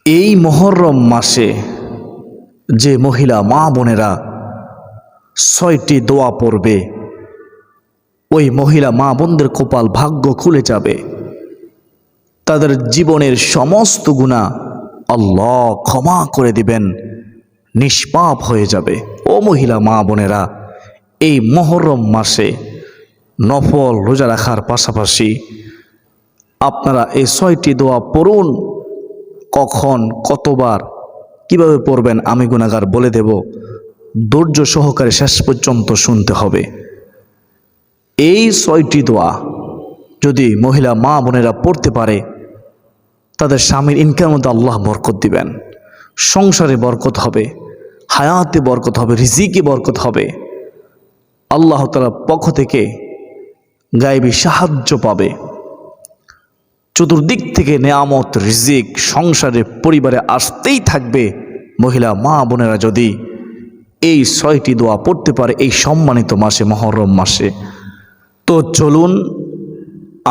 এই মুহররম মাসে যে মহিলা মা বোনেরা ৬টি দোয়া পড়বে, ওই মহিলা মা বোনদের কপাল ভাগ্য খুলে যাবে। তাদের জীবনের সমস্ত গুনাহ আল্লাহ ক্ষমা করে দিবেন, নিষ্পাপ হয়ে যাবে। ও মহিলা মা বোনেরা, এই মুহররম মাসে নফল রোজা রাখার পাশাপাশি আপনারা এই ৬টি দোয়া পড়ুন। কখন, কতবার, কিভাবে পড়বেন আমি গুনাহগার বলে দেব। ধৈর্য সহকারে শেষ পর্যন্ত শুনতে হবে। এই ৬টি দোয়া যদি মহিলা মা বোনেরা পড়তে পারে, তাদের স্বামীর ইনকামের মধ্যে আল্লাহ বরকত দিবেন, সংসারে বরকত হবে, হায়াতে বরকত হবে, রিজিকে বরকত হবে। আল্লাহ তাআলার পক্ষ থেকে গায়েবী সাহায্য পাবে। চতুর্দিক থেকে নেয়ামত, রিজিক সংসারে পরিবারে আসতেই থাকবে মহিলা মা বোনেরা যদি এই ৬টি দোয়া পড়তে পারে এই সম্মানিত মাসে, মুহররম মাসে। তো চলুন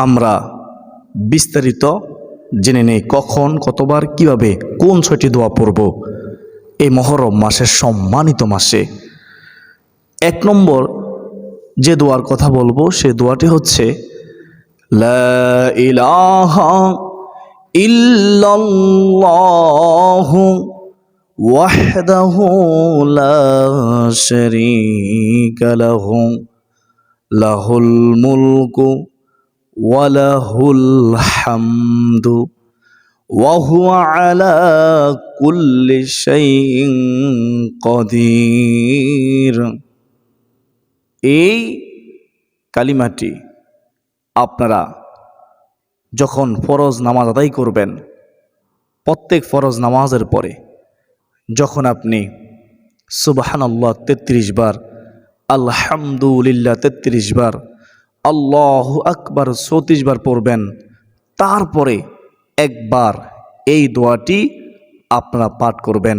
আমরা বিস্তারিত জেনে নেই কখন, কতবার, কিভাবে, কোন ৬টি দোয়া পড়ব এই মুহররম মাসের সম্মানিত মাসে। ১ নম্বর যে দোয়ার কথা বলবো সে দোয়াটি হচ্ছে লা ইলাহা ইল্লাল্লাহু ওয়াহদাহু লা শারীকা লাহু লাহুল মুলকু ওয়া লাহুল হামদু ওয়া হুয়া আলা কুল্লি শাইইন কাদির। এই কালিমাটি আপনারা যখন ফরজ নামাজ আদায় করবেন, প্রত্যেক ফরজ নামাজের পরে যখন আপনি সুবহানাল্লাহ ৩৩ বার, আলহামদুলিল্লাহ ৩৩ বার, আল্লাহু আকবার ৩৪ বার পড়বেন, তারপরে একবার এই দোয়াটি আপনারা পাঠ করবেন,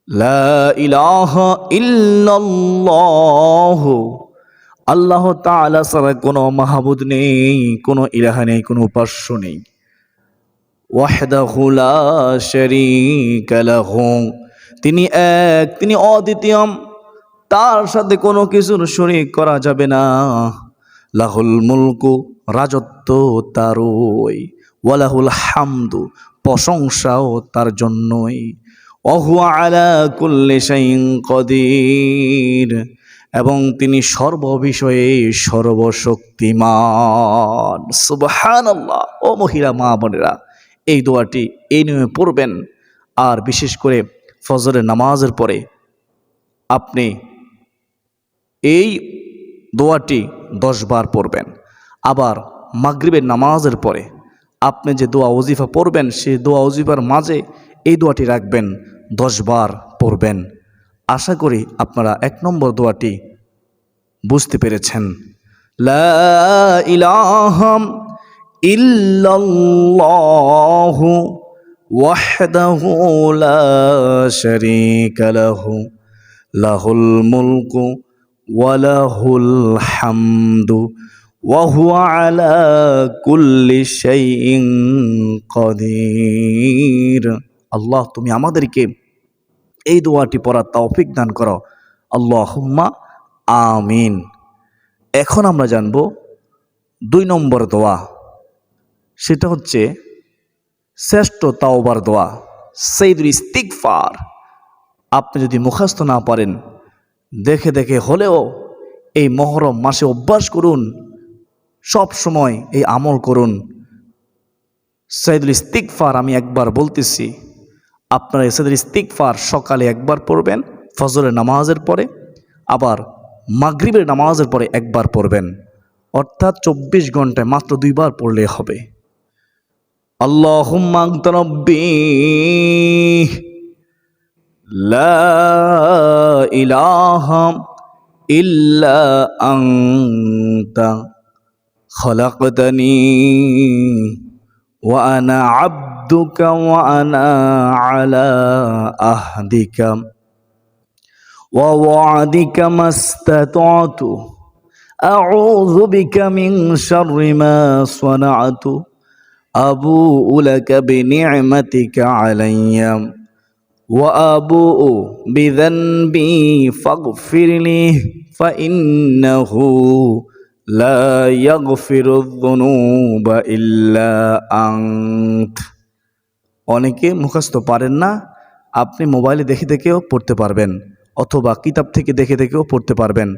লা ইলাহা ইল্লাল্লাহু, আল্লাহ তাআলা ছাড়া কোনো মাহবুদ নেই, কোনো ইলাহা নেই, কোনো উপাস্য নেই। ওয়াহদাহু লা শারীকা লাহু, তিনি এক, তিনি অদ্বিতীয়, তার সাথে কোনো কিছুর শরীক করা যাবে না। লাহুল মুলকু, রাজত্ব তারই, ওয়া লাহুল হামদু, প্রশংসাও তার জন্যই, ওয়া হুয়া আলা কুল্লি শাইইন কাদির, এবং তিনি সর্ববিষয়ে সর্বশক্তিমান। সুবহানাল্লাহ। ও মহিলা মা বোনেরা, এই দোয়াটি এই নিয়মে পড়বেন। আর বিশেষ করে ফজরের নামাজের পরে আপনি এই দোয়াটি 10 বার পড়বেন। আবার মাগরিবের নামাজের পরে আপনি যে দোয়া ওজিফা পড়বেন, সেই দোয়া ওজিফার মাঝে এই দোয়াটি রাখবেন, 10 বার পড়বেন। আশা করি আপনারা ১ নম্বর দোয়াটি বুঝতে পেরেছেন। লা ইলাহা ইল্লাল্লাহু ওয়াহদাহু লা শারীকা লাহু লাহুল মুলকু ওয়া লাহুল হামদু ওয়া হুয়া আলা কুল্লি শাইইন কাদির। আল্লাহ, তুমি আমাদেরকে এই দোয়াটি পড়ার তৌফিক দান করো, আল্লাহুম্মা আমিন। এখন আমরা জানব ২ নম্বর দোয়া, সেটা হচ্ছে শ্রেষ্ঠ তাওবার দোয়া, সাইয়্যিদুল ইস্তিগফার। আপনি যদি মুখস্থ না পারেন, দেখে দেখে হলেও এই মুহররম মাসে অভ্যাস করুন, সব সময় এই আমল করুন। সাইয়্যিদুল ইস্তিগফার আমি একবার বলতেছি, আপনারা সাইয়্যিদুল ইস্তিগফার সকালে একবার পড়বেন, ফজরের নামাজের পরে, আবার মাগরিবের নামাজের পরে একবার পড়বেন, অর্থাৎ ২৪ ঘন্টায় মাত্র ২ বার পড়লে হবে। আল্লাহুম্মা আনতা রাব্বী লা ইলাহা ইল্লা আনতা খালাকতানি ওয়া আনা আবদুকা ওয়া আনা আলা আহদিকা ওয়া ওয়া'দিকা মাস্তাতা'তু আউযু বিকা মিন শাররি মা সানা'তু আবুউ লাকা বিনি'মাতিকা আলাইয়া ওয়া আবুউ বিযানবি ফাগফিরলি ফাইন্নাহু লা ইয়াগফিরুয যুনুবা ইল্লা আনত। অনেকে মুখস্থ পারেন না, আপনি মোবাইলে দেখে দেখেও পড়তে পারবেন অথবা কিতাব থেকে দেখে দেখেও পড়তে পারবেন।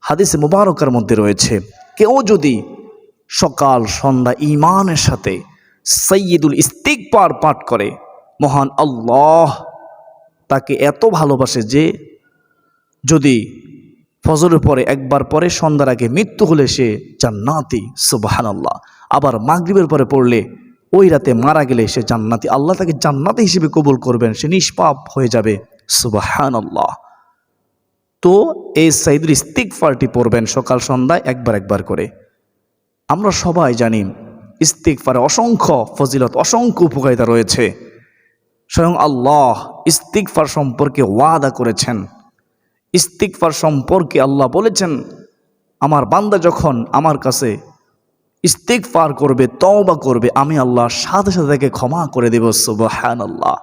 হাদিসে মুবারকার মধ্যে রয়েছে, কেউ যদি সকাল সন্ধ্যা ঈমানের সাথে সাইয়্যিদুল ইস্তিগফার পাঠ করে, মহান আল্লাহ তাকে এত ভালোবাসে যে যদি ফজরের পরে একবার পরে সন্ধ্যার আগে মৃত্যু হলে সে জান্নাতি, সুবহানাল্লাহ। আবার মাগরিবের পরে পড়লে ওই রাতে মারা গেলে সে জান্নাতি, আল্লাহ তাকে জান্নাতি হিসেবে কবুল করবেন, সে নিষ্পাপ হয়ে যাবে, সুবহানাল্লাহ। তো এই সাইয়্যিদুল ইস্তিগফারটি পড়বেন সকাল সন্ধ্যায় একবার একবার করে। আমরা সবাই জানি ইস্তিগফারে অসংখ্য ফজিলত, অসংখ্য উপকারিতা রয়েছে। স্বয়ং আল্লাহ ইস্তিগফার সম্পর্কে ওয়াদা করেছেন। ইস্তিগফার সম্পর্কে আল্লাহ বলেছেন, আমার বান্দা যখন আমার কাছে ইস্তিগফার করবে, তওবা করবে, আমি আল্লাহ সাথে সাথে তাকে ক্ষমা করে দেব, সুবহানাল্লাহ।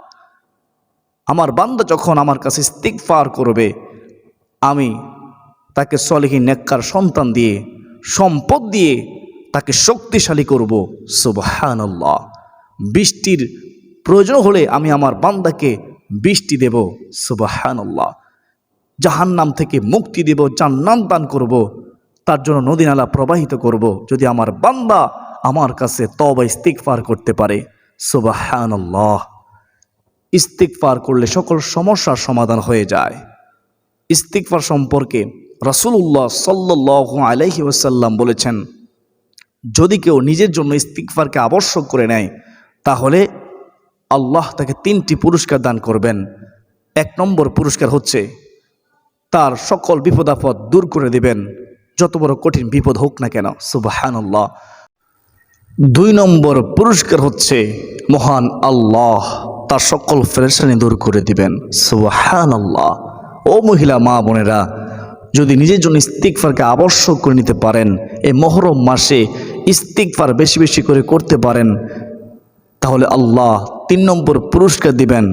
আমার বান্দা যখন আমার কাছে ইস্তিগফার করবে, আমি তাকে সলিহিন নেককার সন্তান দিয়ে, সম্পদ দিয়ে তাকে শক্তিশালী করব, সুবহানাল্লাহ। বৃষ্টির প্রয়োজন হলে আমি আমার বান্দাকে বৃষ্টি দেব, সুবহানাল্লাহ। জাহান্নাম থেকে মুক্তি দেব, জান্নাত দান করব, তার জন্য নদী নালা প্রবাহিত করব, যদি আমার বান্দা আমার কাছে তওবা ইস্তিগফার করতে পারে, সুবহানাল্লাহ। ইস্তিগফার করলে সকল সমস্যার সমাধান হয়ে যায়। ইস্তিগফার সম্পর্কে রাসূলুল্লাহ সাল্লাল্লাহু আলাইহি ওয়াসাল্লাম বলেছেন, যদি কেউ নিজের জন্য ইস্তিগফারকে আবশ্যক করে নেয়, তাহলে আল্লাহ তাকে 3টি পুরস্কার দান করবেন। 1 নম্বর পুরস্কার হচ্ছে তার সকল বিপদ আপদ দূর করে দিবেন, যত বড় কঠিন বিপদ হোক না কেন, সুবহানাল্লাহ। 2 নম্বর পুরস্কার হচ্ছে মহান আল্লাহ তার সকল পেরেশানি দূর করে দিবেন, সুবহানাল্লাহ। ও মহিলা মা বোনেরা, যদি নিজের জন্য ইস্তিগফারকে আবশ্যক করে নিতে পারেন, এই মুহররম মাসে ইস্তিগফার বেশি বেশি করে করতে পারেন, তাহলে আল্লাহ 3 নম্বর পুরস্কার দিবেন।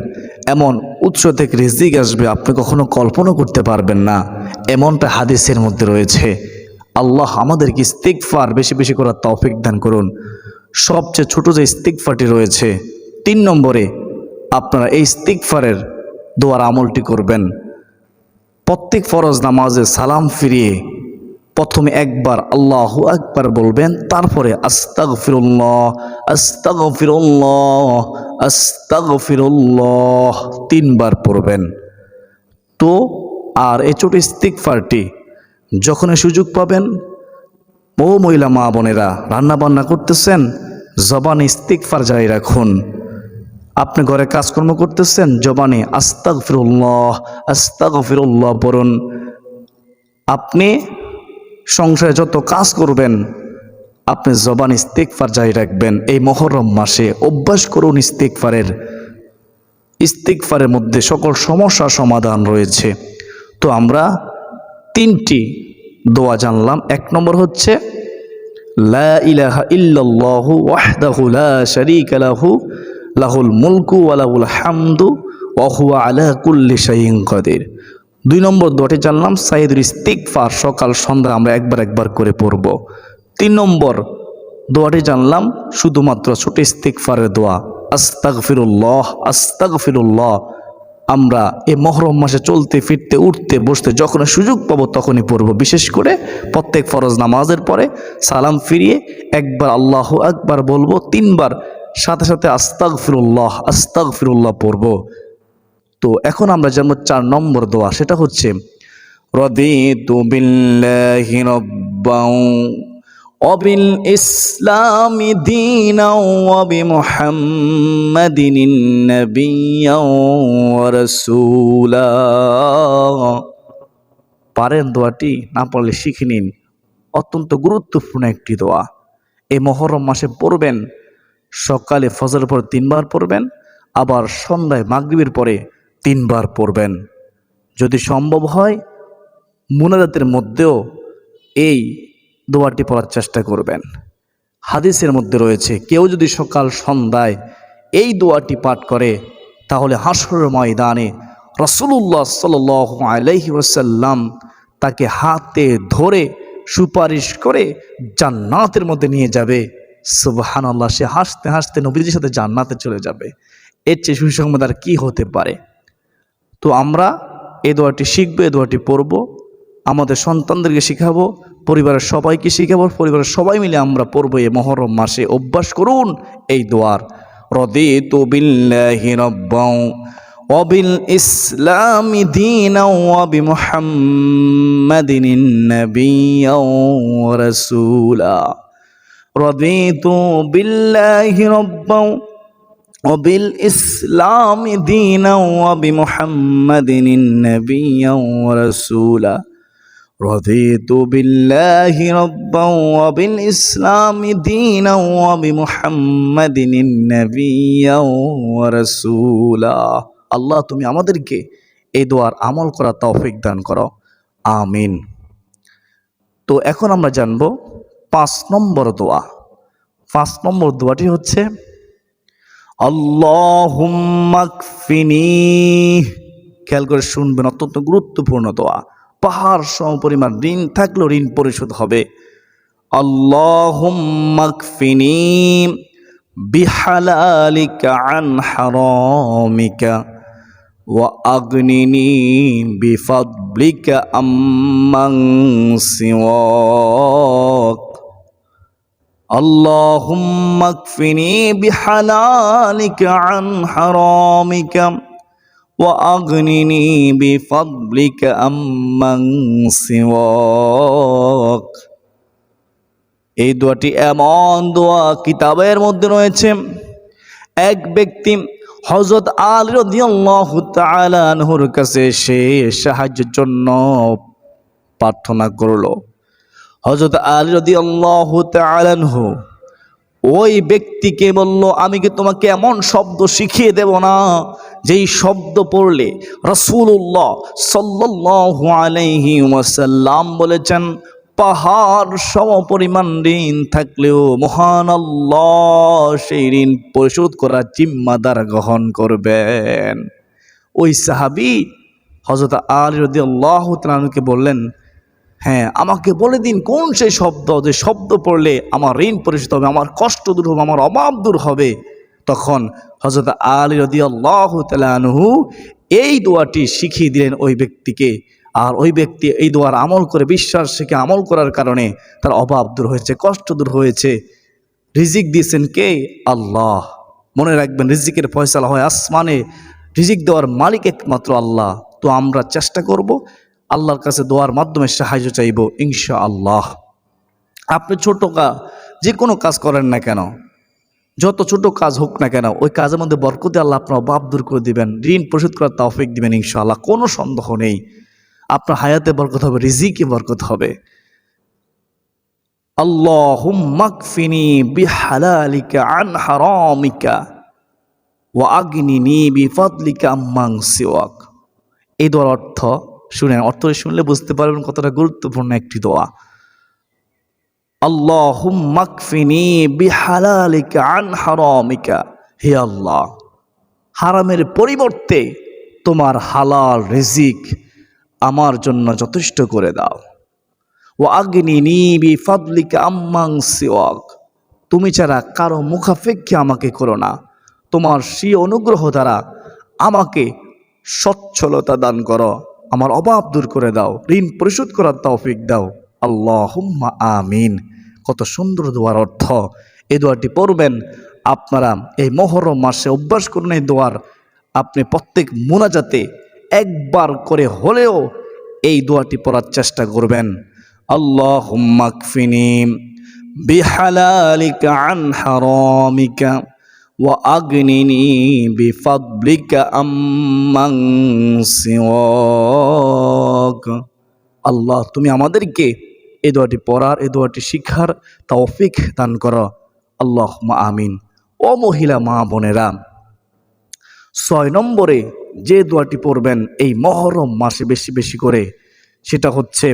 এমন উৎস থেকে রিজিক আসবে আপনি কখনো কল্পনা করতে পারবেন না, এমনটা হাদিসের মধ্যে রয়েছে। আল্লাহ আমাদেরকে ইস্তিগফার বেশি বেশি করার তৌফিক দান করুন। সবচেয়ে ছোট যে ইস্তিগফারটি রয়েছে, 3 নম্বরে আপনারা এই ইস্তিগফারের দোয়ার আমলটি করবেন। প্রত্যেক ফরজ নামাজে সালাম ফিরিয়ে প্রথমে একবার আল্লাহু আকবার বলবেন, তারপরে আস্তাগফিরুল্লাহ আস্তাগফিরুল্লাহ আস্তাগফিরুল্লাহ 3 বার পড়বেন। তো আর এই ছোট ইস্তিগফারটি যখনই সুযোগ পাবেন, ও মহিলা মা বোনেরা, রান্না বান্না করতেছেন, জবানে ইস্তিগফার জারি রাখুন। আপনি ঘরে কাজকর্ম করতেছেন, জবানে আস্তাগফিরুল্লাহ আস্তাগফিরুল্লাহ পড়ুন। আপনি সংসারে যত কাজ করবেন, আপনি জবানে ইস্তিগফার জারি রাখবেন। এই মুহররম মাসে অভ্যাস করুন ইস্তিগফারের মধ্যে সকল সমস্যার সমাধান রয়েছে। তো আমরা 3টি দোয়া জানলাম। 1 নম্বর হচ্ছে লা ইলাহা ইল্লাল্লাহু ওয়াহদাহু লা শারীকা লাহু লাহুল মুলকু ওয়া লাহুল হামদু ওয়া হুয়া আলা কুল্লি শাইইন কাদির। 2 নম্বর দোয়াটি জানলাম সাইয়্যিদুল ইস্তিগফার, সকাল সন্ধ্যা আমরা একবার একবার করে পড়ব। 3 নম্বর দোয়াটি জানলাম শুধুমাত্র ছোট ইস্তিগফারের দোয়া, আস্তাগফিরুল্লাহ আস্তাগফিরুল্লাহ। আমরা এই মুহররম মাসে চলতে ফিরতে উঠতে বসতে যখন সুযোগ পাবো তখনই পড়ব। বিশেষ করে প্রত্যেক ফরজ নামাজের পরে সালাম ফিরিয়ে একবার আল্লাহু আকবার বলবো, 3 বার সাথে সাথে আস্তাগফিরুল্লাহ আস্তাগফিরুল্লাহ পড়ব। তো এখন আমরা জানবো 4 নম্বর দোয়া, সেটা হচ্ছে রাদিতু বিল্লাহি রাব্বান ওয়া বিল ইসলামি দীনান ওয়া বিমুহাম্মাদিন নাবিয়্যান ওয়া রাসূলা। পারেন দোয়াটি, না পারলে শিখে নিন, অত্যন্ত গুরুত্বপূর্ণ একটি দোয়া। এই মুহররম মাসে পড়বেন, সকালে ফজরের পর 3 বার পড়বেন, আবার সন্ধ্যায় মাগরিবের পরে 3 বার পড়বেন। যদি সম্ভব হয় মুনাজাতের মধ্যেও এই দোয়াটি পড়ার চেষ্টা করবেন। হাদিসের মধ্যে রয়েছে, কেউ যদি সকাল সন্ধ্যায় এই দোয়াটি পাঠ করে তাহলে হাসরের ময়দানে রাসূলুল্লাহ সাল্লাল্লাহু আলাইহি ওয়াসাল্লাম তাকে হাতে ধরে সুপারিশ করে জান্নাতের মধ্যে নিয়ে যাবে। সুবহানাল্লাহ, সে হাসতে হাসতে নবীজির সাথে জান্নাতে চলে যাবে। এর চেয়ে সুসংবাদ আর কি হতে পারে? তো আমরা এই দোয়াটি শিখবো, এই দোয়াটি পড়বো, আমাদের সন্তানদেরকে শিখাবো, পরিবারের সবাইকে শিখাবো, পরিবারের সবাই মিলে আমরা পড়বো। এই মুহররম মাসে অভ্যাস করুন এই দোয়ার। রাদিতু বিল্লাহি রাব্বান ওয়া বিল ইসলামি দীনান ওয়া বিমুহাম্মাদিন নাবিয়্যান ওয়া রাসূলা। রাদিতু বিল্লাহি রাব্বান وبالإسلام دينا وبمحمد النبي ورسولا. رضيت بالله ربا وبالإسلام دينا وبمحمد النبي ورسولا. আল্লাহ তুমি আমাদেরকে এই দোয়ার আমল করার তৌফিক দান করো, আমিন। তো এখন আমরা জানবো 5 নম্বর দোয়া। 5 নম্বর দোয়াটি হচ্ছে আল্লাহুম্মা কফিনি। খেয়াল করে শুনবেন, অত্যন্ত গুরুত্বপূর্ণ দোয়া। পাহাড় সম পরিমাণ ঋণ থাকলেও ঋণ পরিশোধ হবে। আল্লাহুম্মা কফিনি বিহালালিকা আন হারামিকা ওয়া আগনিনি বিফাদলিকা আম্মান সিওয়াক। اللهم اكفني بحلالك عن حرامك وأغنني بفضلك عمن سواك। এই দোয়াটি এমন দোয়া, কিতাবের মধ্যে রয়েছে। এক ব্যক্তি হযরত আলী রাদিয়াল্লাহু তাআলা আনহুর কাছে সে সাহায্যের জন্য প্রার্থনা করলো। হযরত আলী রাদিয়াল্লাহু তাআলা আনহু ওই ব্যক্তিকে বলল, আমি কি তোমাকে এমন শব্দ শিখিয়ে দেব না যেই শব্দ পড়লে রাসূলুল্লাহ সাল্লাল্লাহু আলাইহি ওয়াসাল্লাম বলেছেন পাহাড় সম পরিমাণ ঋণ থাকলেও মহান আল্লাহ সেই ঋণ পরিশোধ করার জিম্মাদার গ্রহণ করবেন। ওই সাহাবী হযরত আলী রাদিয়াল্লাহু তাআলা আনহুকে বললেন, হ্যাঁ, আমাকে বলে দিন কোন সেই শব্দ, যে শব্দ পড়লে আমার ঋণ পরিশোধ হবে, আমার কষ্ট দূর হবে, আমার অভাব দূর হবে। তখন হযরত আলী রাদিয়াল্লাহু তাআলা আনহু এই দোয়াটি শিখিয়ে দিলেন ওই ব্যক্তিকে। আর ওই ব্যক্তি এই দোয়ার আমল করে, বিশ্বাস শিখে আমল করার কারণে তার অভাব দূর হয়েছে, কষ্ট দূর হয়েছে। রিজিক দিয়েছেন কে? আল্লাহ। মনে রাখবেন, রিজিকের ফয়সালা হয় আসমানে, রিজিক দেওয়ার মালিক একমাত্র আল্লাহ। তো আমরা চেষ্টা করব আল্লাহর কাছে দোয়ার মাধ্যমে সাহায্য চাইব ইনশাআল্লাহ। আপনি ছোট যে কোনো কাজ করেন না কেন, যত ছোট কাজ হোক না কেন, ওই কাজের মধ্যে বরকতে আল্লাহ আপনার অভাব দূর করে দিবেন, ঋণ পরিশোধ করার তৌফিক দিবেন ইনশাআল্লাহ। কোনো সন্দেহ নেই, আপনার হায়াতে বরকত হবে, রিজিকে বরকত হবে। আল্লাহুম্মা কফিনি বিহালালিকা আন হারামিকা ওয়া আগনিনি বিফাদলিকা আম্মান সিওয়াক। এই দোয়ার অর্থ শুনেন, অর্থ শুনলে বুঝতে পারবেন কতটা গুরুত্বপূর্ণ একটি দোয়া। আল্লাহুম্মা কফিনি বিহালালিকা আন হারামিকা। হে আল্লাহ, হারামের পরিবর্তে তোমার হালাল রিজিক আমার জন্য যথেষ্ট করে দাও। ওয়া আগনিনি বিফাদলিকা আম্মান সিওয়াক। তুমি ছাড়া কারো মুখাপেক্ষী আমাকে করো না, তোমার সেই অনুগ্রহ দ্বারা আমাকে সচ্ছলতা দান করো, আমার অভাব দূর করে দাও, ঋণ পরিশোধ করার তৌফিক দাও। আল্লাহুম্মা আমিন। কত সুন্দর দোয়ার অর্থ। এই দোয়াটি পড়বেন আপনারা এই মুহররম মাসে, অভ্যাস করুন এই দোয়ার। আপনি প্রত্যেক মুনাজাতে একবার করে হলেও এই দোয়াটি পড়ার চেষ্টা করবেন। আল্লাহুম্মা কফিনি বিহালালিকা আন হারামিকা ওয়া আগনিনি বিফাদলিকা আম্মান সিওয়াক। আল্লাহ, তুমি আমাদেরকে এই দোয়াটি পড়ার, এই দোয়াটি শিখার তৌফিক দান করো, আল্লাহুম্মা আমিন। ও মহিলা মা বোনেরা, 6 নম্বরে যে দোয়াটি পড়বেন এই মুহররম মাসে বেশি বেশি করে, সেটা হচ্ছে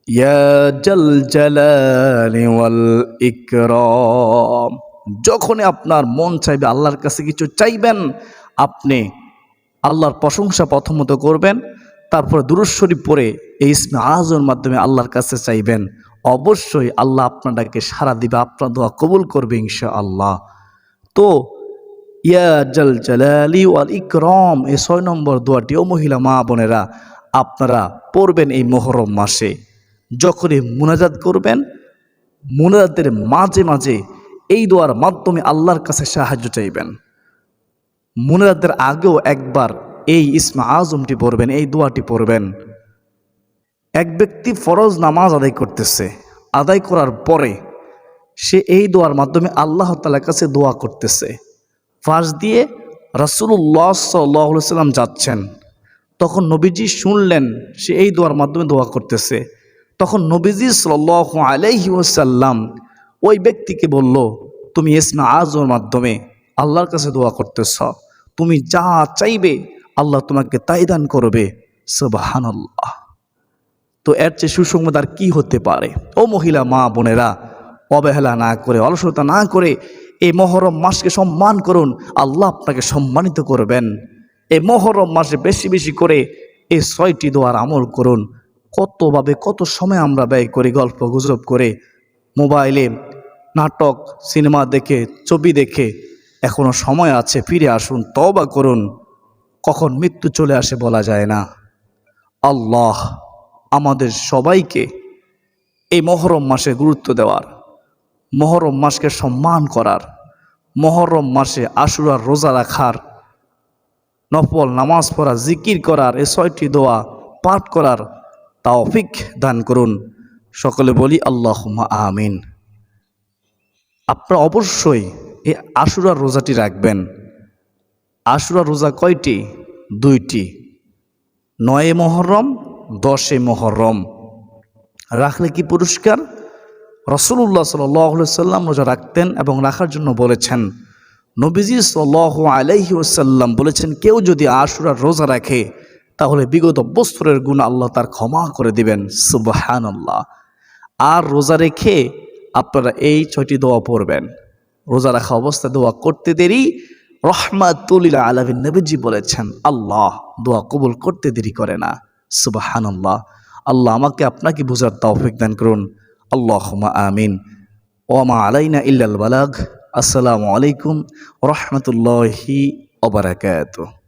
ইয়া জাল জালালি ওয়াল ইকরাম। যখনই আপনার মন চাইবে আল্লাহর কাছে কিছু চাইবেন, আপনি আল্লাহর প্রশংসা প্রথমত করবেন, তারপর দুরূদ শরীফ পড়ে এই ইসমে আযমের মাধ্যমে আল্লাহর কাছে চাইবেন। অবশ্যই আল্লাহ আপনাকে সাড়া দিবে, আপনার দোয়া কবুল করবে ইনশাআল্লাহ। তো ইয়া জাল জালালি ওয়াল ইকরাম এই 6 নম্বর দোয়াটি, ও মহিলা মা বোনেরা, আপনারা পড়বেন এই মুহররম মাসে। যখনই মুনাজাত করবেন, মুনাজাতের মাঝে মাঝে এই দোয়ার মাধ্যমে আল্লাহর কাছে সাহায্য চাইবেন। মুনাজাতের আগেও একবার এই ইসমে আযমটি পড়বেন, এই দোয়াটি পড়বেন। এক ব্যক্তি ফরজ নামাজ আদায় করতেছে, আদায় করার পরে সে এই দোয়ার মাধ্যমে আল্লাহ তাআলার কাছে দোয়া করতেছে। পাশ দিয়ে রাসূলুল্লাহ সাল্লাল্লাহু আলাইহি ওয়াসাল্লাম যাচ্ছেন, তখন নবীজি শুনলেন সে এই দোয়ার মাধ্যমে দোয়া করতেছে। তখন নবীজি সাল্লাল্লাহু আলাইহি ওয়াসাল্লাম ওই ব্যক্তিকে বলল, তুমি ইসমে আযমের মাধ্যমে আল্লাহর কাছে দোয়া করতেছ, তুমি যা চাইবে আল্লাহ তোমাকে তাই দান করবে। সুবহানাল্লাহ। তো এর চেয়ে সুসংবাদ আর কি হতে পারে? ও মহিলা মা বোনেরা, অবহেলা না করে, অলসতা না করে এই মুহররম মাসকে সম্মান করুন, আল্লাহ আপনাকে সম্মানিত করবেন। এই মুহররম মাসে বেশি বেশি করে এই 6টি দোয়ার আমল করুন। কতভাবে কত সময় আমরা ব্যয় করি গল্প গুজব করে, মোবাইলে নাটক সিনেমা দেখে, ছবি দেখে। এখনো সময় আছে, ফিরে আসুন, তওবা করুন। কখন মৃত্যু চলে আসে বলা যায় না। আল্লাহ আমাদের সবাইকে এই মুহররম মাসে গুরুত্ব দেওয়ার, মুহররম মাসকে সম্মান করার, মুহররম মাসে আশুরার রোজা রাখার, নফল নামাজ পড়া, জিকির করার, এই 6টি দোয়া পাঠ করার তৌফিক দান করুন। সকলে বলি আল্লাহুম্মা আমিন। আপনারা অবশ্যই এই আশুরার রোজাটি রাখবেন। আশুরার রোজা কয়টি? 2টি, 9 মুহররম, 10 মুহররম। রাখলে কি পুরস্কার? রাসূলুল্লাহ সাল্লাল্লাহু আলাইহি ওয়াসাল্লাম রোজা রাখতেন এবং রাখার জন্য বলেছেন। নবীজি সাল্লাল্লাহু আলাইহি ওয়াসাল্লাম বলেছেন, কেউ যদি আশুরার রোজা রাখে তাহলে বিগত বছরের গুনাহ আল্লাহ তার ক্ষমা করে দিবেন। সুবহানাল্লাহ। আর রোজা রেখে আপনারা এই 6টি দোয়া পড়বেন। রোজা রাখা অবস্থায় দোয়া করতে দেরি রহমাতুল লিল আলামিন নবীজি বলেছেন, আল্লাহ দোয়া কবুল করতে দেরি করে না। সুবহানাল্লাহ। আল্লাহ আমাকে আপনাকে বুঝার তৌফিক দান করুন। আল্লাহুম্মা আমিন। ওয়া মা আলাইনা ইল্লাল বালাগ। আসসালামু আলাইকুম ওয়া রাহমাতুল্লাহি ওয়া বারাকাতুহু।